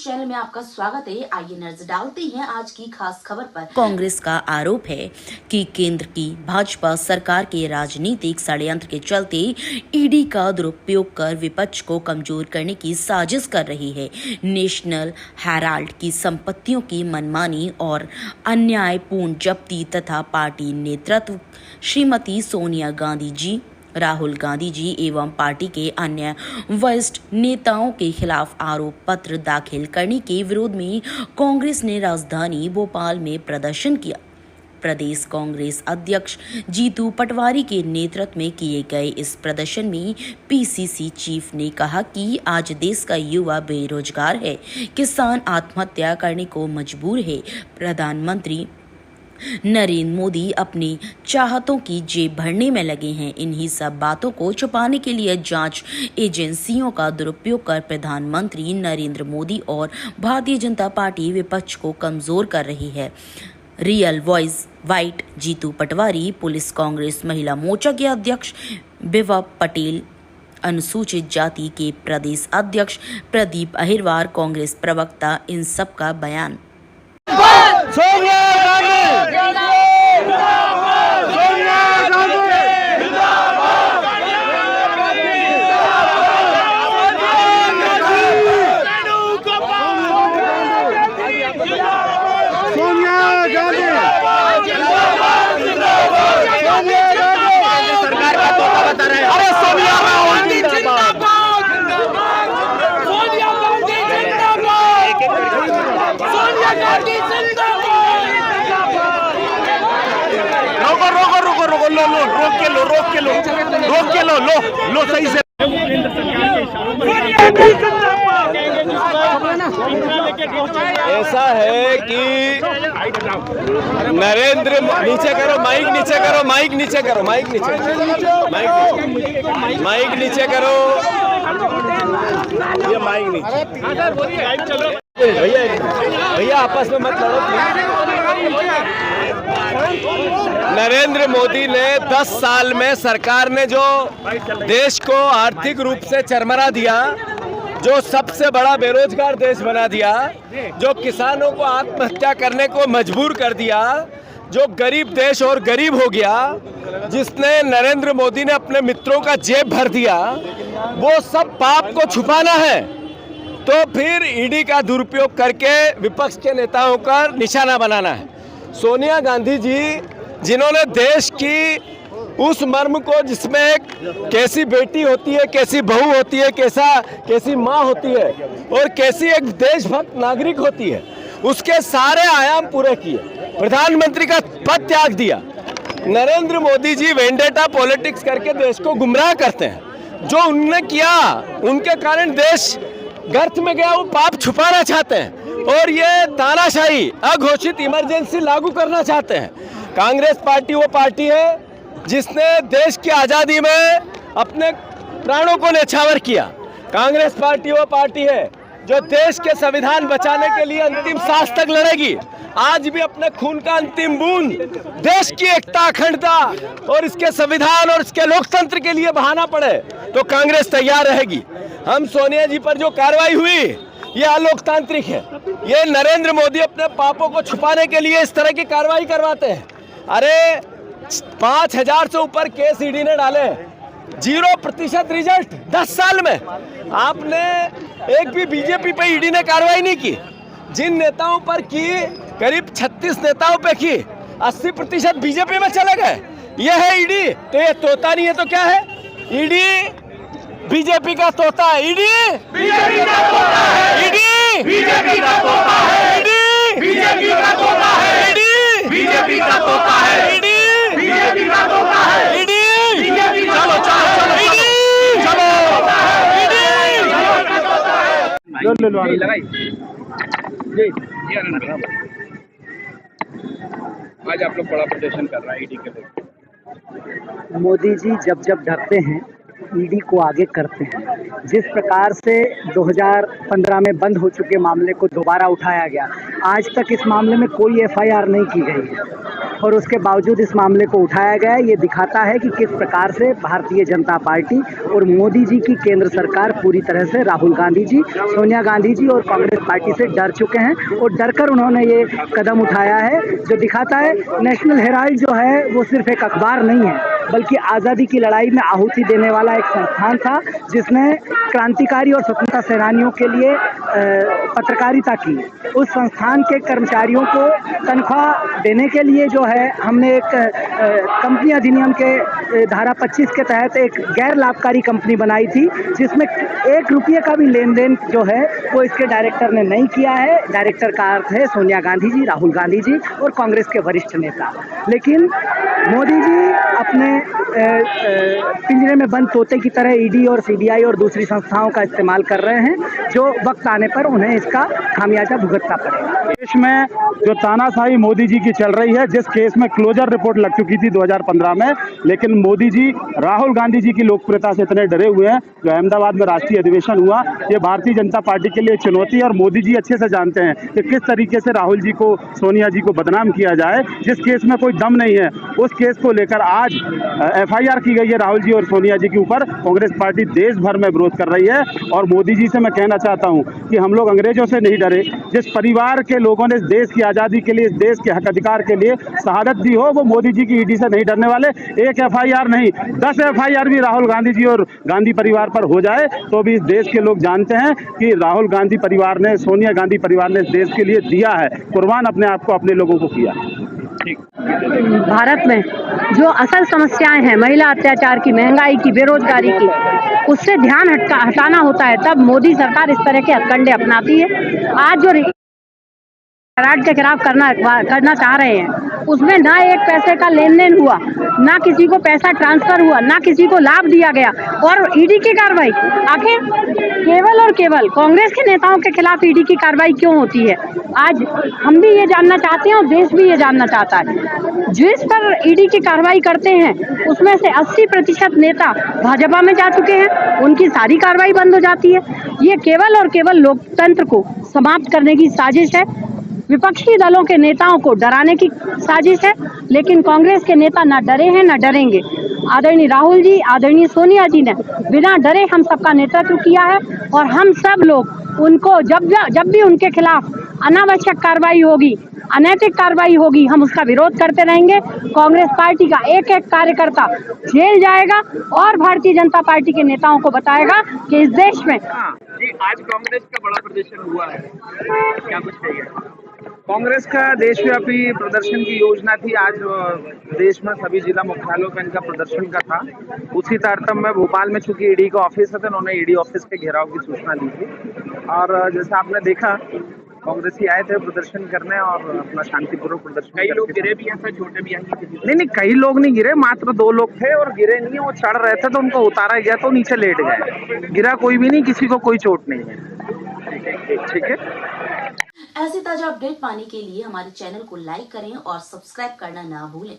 Channel में आपका स्वागत है। आइए नजर डालते हैं आज की खास खबर पर। कांग्रेस का आरोप है कि केंद्र की भाजपा सरकार के राजनीतिक षड्यंत्र के चलते ईडी का दुरुपयोग कर विपक्ष को कमजोर करने की साजिश कर रही है। नेशनल हेराल्ड की संपत्तियों की मनमानी और अन्यायपूर्ण जब्ती तथा पार्टी नेतृत्व श्रीमती सोनिया गांधी जी, राहुल गांधी जी एवं पार्टी के अन्य वरिष्ठ नेताओं के खिलाफ आरोप पत्र दाखिल करने के विरोध में कांग्रेस ने राजधानी भोपाल में प्रदर्शन किया। प्रदेश कांग्रेस अध्यक्ष जीतू पटवारी के नेतृत्व में किए गए इस प्रदर्शन में पीसीसी चीफ ने कहा कि आज देश का युवा बेरोजगार है, किसान आत्महत्या करने को मजबूर है। प्रधानमंत्री नरेंद्र मोदी अपनी चाहतों की जेब भरने में लगे हैं। इन्हीं सब बातों को छुपाने के लिए जांच एजेंसियों का दुरुपयोग कर प्रधानमंत्री नरेंद्र मोदी और भारतीय जनता पार्टी विपक्ष को कमजोर कर रही है। Real voice white Jitu Patwari, police Congress महिला मोर्चा के अध्यक्ष विभा पटेल, अनुसूचित जाति के प्रदेश अध्यक्ष प्रदीप अहिरवार, कांग्रेस प्रवक्ता, इन सब का बयान। सरकार का तोता बता रहे हैं। अरे सोनिया गांधी जिंदाबाद, सोनिया गांधी जिंदाबाद, सोनिया गांधी जिंदाबाद। रोको रोको रोको रोको, लो लो, रोक के लो, रोक के लो, रोक के लो, लो लो, सही से। ऐसा है कि नरेंद्र, नीचे करो माइक, नीचे करो माइक, नीचे करो माइक, नीचे माइक नीचे करो, ये माइक नीचे। भैया भैया आपस में मत लड़ो। नरेंद्र मोदी ने 10 साल में सरकार ने जो देश को आर्थिक रूप से चरमरा दिया, जो सबसे बड़ा बेरोजगार देश बना दिया, जो किसानों को आत्महत्या करने को मजबूर कर दिया, जो गरीब देश और गरीब हो गया, जिसने नरेंद्र मोदी ने अपने मित्रों का जेब भर दिया, वो सब पाप को छुपाना है तो फिर ईडी का दुरुपयोग करके विपक्ष के नेताओं का निशाना बनाना है। सोनिया गांधी जी, जिन्होंने देश की उस मर्म को, जिसमें एक कैसी बेटी होती है, कैसी बहू होती है, कैसी माँ होती है और कैसी एक देशभक्त नागरिक होती है, उसके सारे आयाम पूरे किए, प्रधानमंत्री का पद त्याग दिया। नरेंद्र मोदी जी वेंडेटा पॉलिटिक्स करके देश को गुमराह करते हैं। जो उन्होंने किया, उनके कारण देश गर्त में गया, वो पाप छुपाना चाहते हैं और ये तानाशाही अघोषित इमरजेंसी लागू करना चाहते हैं। कांग्रेस पार्टी वो पार्टी है जिसने देश की आज़ादी में अपने प्राणों को न्यौछावर किया। कांग्रेस पार्टी वो पार्टी है जो देश के संविधान बचाने के लिए अंतिम सांस तक लड़ेगी। आज भी अपने खून का अंतिम बूंद देश की एकता, अखंडता और इसके संविधान और इसके लोकतंत्र के लिए बहाना पड़े तो कांग्रेस तैयार रहेगी। हम सोनिया जी पर जो कार्रवाई हुई, ये अलोकतांत्रिक है। ये नरेंद्र मोदी अपने पापों को छुपाने के लिए इस तरह की कार्रवाई करवाते हैं। अरे 5000 से ऊपर केस ईडी ने डाले, 0% रिजल्ट 10 साल में। आपने एक भी बीजेपी पे ईडी ने कार्रवाई नहीं की। जिन नेताओं पर की, करीब 36 नेताओं पे की, 80% बीजेपी में चले गए। ये है ईडी। तो ये तोता नहीं है तो क्या है? ईडी बीजेपी का तोता है। ईडी बीजेपी का तोता है। ईडी बीजेपी का तोता है। ईडी बीजेपी का तोता है। ईडी बीजेपी का तोता है। ईडी बीजेपी का तोता है। ईडी बीजेपी, चलो चलो चलो ईडी, चलो ईडी लगाई जी। आज आप लोग बड़ा प्रदर्शन कर रहा है ईडी के लिए। मोदी जी जब जब डरते हैं, ईडी को आगे करते हैं। जिस प्रकार से 2015 में बंद हो चुके मामले को दोबारा उठाया गया, आज तक इस मामले में कोई एफआईआर नहीं की गई है। और उसके बावजूद इस मामले को उठाया गया। ये दिखाता है कि किस प्रकार से भारतीय जनता पार्टी और मोदी जी की केंद्र सरकार पूरी तरह से राहुल गांधी जी, सोनिया गांधी जी और कांग्रेस पार्टी से डर चुके हैं और डरकर उन्होंने ये कदम उठाया है, जो दिखाता है नेशनल हेराल्ड जो है वो सिर्फ एक अखबार नहीं है, बल्कि आज़ादी की लड़ाई में आहुति देने वाला एक संस्थान था, जिसने क्रांतिकारी और स्वतंत्रता सेनानियों के लिए पत्रकारिता की। उस संस्थान के कर्मचारियों को तनख्वाह देने के लिए जो है हमने एक कंपनी अधिनियम के धारा 25 के तहत एक गैर लाभकारी कंपनी बनाई थी, जिसमें 1 रुपये का भी लेन देन जो है वो इसके डायरेक्टर ने नहीं किया है। डायरेक्टर का अर्थ है सोनिया गांधी जी, राहुल गांधी जी और कांग्रेस के वरिष्ठ नेता। लेकिन मोदी जी अपने पिंजरे में बंद तोते की तरह ईडी और सीबीआई और दूसरी संस्थाओं का इस्तेमाल कर रहे हैं, जो वक्त आने पर उन्हें इसका खामियाजा भुगतना पड़ेगा। देश में जो तानाशाही मोदी जी की चल रही है, जिस केस में क्लोजर रिपोर्ट लग चुकी थी 2015 में, लेकिन मोदी जी राहुल गांधी जी की लोकप्रियता से इतने डरे हुए हैं। जो अहमदाबाद में राष्ट्रीय अधिवेशन हुआ, ये भारतीय जनता पार्टी के लिए चुनौती है और मोदी जी अच्छे से जानते हैं कि किस तरीके से राहुल जी को, सोनिया जी को बदनाम किया जाए। जिस केस में कोई दम नहीं है, उस केस को लेकर आज FIR की गई है राहुल जी और सोनिया जी के ऊपर। कांग्रेस पार्टी देश भर में विरोध कर रही है और मोदी जी से मैं कहना चाहता हूं कि हम लोग अंग्रेजों से नहीं डरे। जिस परिवार के लोगों ने इस देश की आज़ादी के लिए, इस देश के हक अधिकार के लिए शहादत दी हो, वो मोदी जी की ईडी से नहीं डरने वाले। एक FIR नहीं, 10 FIR भी राहुल गांधी जी और गांधी परिवार पर हो जाए तो भी इस देश के लोग जानते हैं कि राहुल गांधी परिवार ने, सोनिया गांधी परिवार ने इस देश के लिए दिया है, कुर्बान अपने आप को, अपने लोगों को किया। भारत में जो असल समस्याएं हैं, महिला अत्याचार की, महंगाई की, बेरोजगारी की, उससे ध्यान हटाना होता है, तब मोदी सरकार इस तरह के हथकंडे अपनाती है। आज जो हेराल्ड के खिलाफ करना चाह रहे हैं, उसमें ना एक पैसे का लेन देन हुआ, ना किसी को पैसा ट्रांसफर हुआ, ना किसी को लाभ दिया गया। और ईडी की कार्रवाई आखिर केवल और केवल कांग्रेस के नेताओं के खिलाफ ईडी की कार्रवाई क्यों होती है? आज हम भी ये जानना चाहते हैं और देश भी ये जानना चाहता है। जिस पर ईडी की कार्रवाई करते हैं, उसमें से 80% नेता भाजपा में जा चुके हैं, उनकी सारी कार्रवाई बंद हो जाती है। ये केवल और केवल लोकतंत्र को समाप्त करने की साजिश है, विपक्षी दलों के नेताओं को डराने की साजिश है। लेकिन कांग्रेस के नेता ना डरे हैं, ना डरेंगे। आदरणीय राहुल जी, आदरणीय सोनिया जी ने बिना डरे हम सबका नेतृत्व किया है और हम सब लोग उनको जब भी उनके खिलाफ अनावश्यक कार्रवाई होगी, अनैतिक कार्रवाई होगी, हम उसका विरोध करते रहेंगे। कांग्रेस पार्टी का एक एक कार्यकर्ता जेल जाएगा और भारतीय जनता पार्टी के नेताओं को बताएगा कि इस देश में जी आज कांग्रेस का बड़ा प्रदर्शन हुआ है, क्या कुछ कहिए? कांग्रेस का देशव्यापी प्रदर्शन की योजना थी। आज देश में सभी जिला मुख्यालयों पर इनका प्रदर्शन का था। उसी तारतम्य में भोपाल में चूंकि ईडी का ऑफिस है, तो उन्होंने ईडी ऑफिस के घेराव की सूचना दी थी और जैसा आपने देखा, कांग्रेसी आए थे प्रदर्शन करने और अपना शांतिपूर्वक प्रदर्शन। कई लोग गिरे भी हैं, सर, छोटे भी हैं? नहीं, कई लोग नहीं गिरे, मात्र 2 लोग थे और गिरे नहीं है। वो चढ़ रहे थे तो उनको उतारा गया तो नीचे लेट गए। गिरा कोई भी नहीं, किसी को कोई चोट नहीं है। ठीक है। ऐसे ताजा अपडेट पाने के लिए हमारे चैनल को लाइक करें और सब्सक्राइब करना ना भूलें।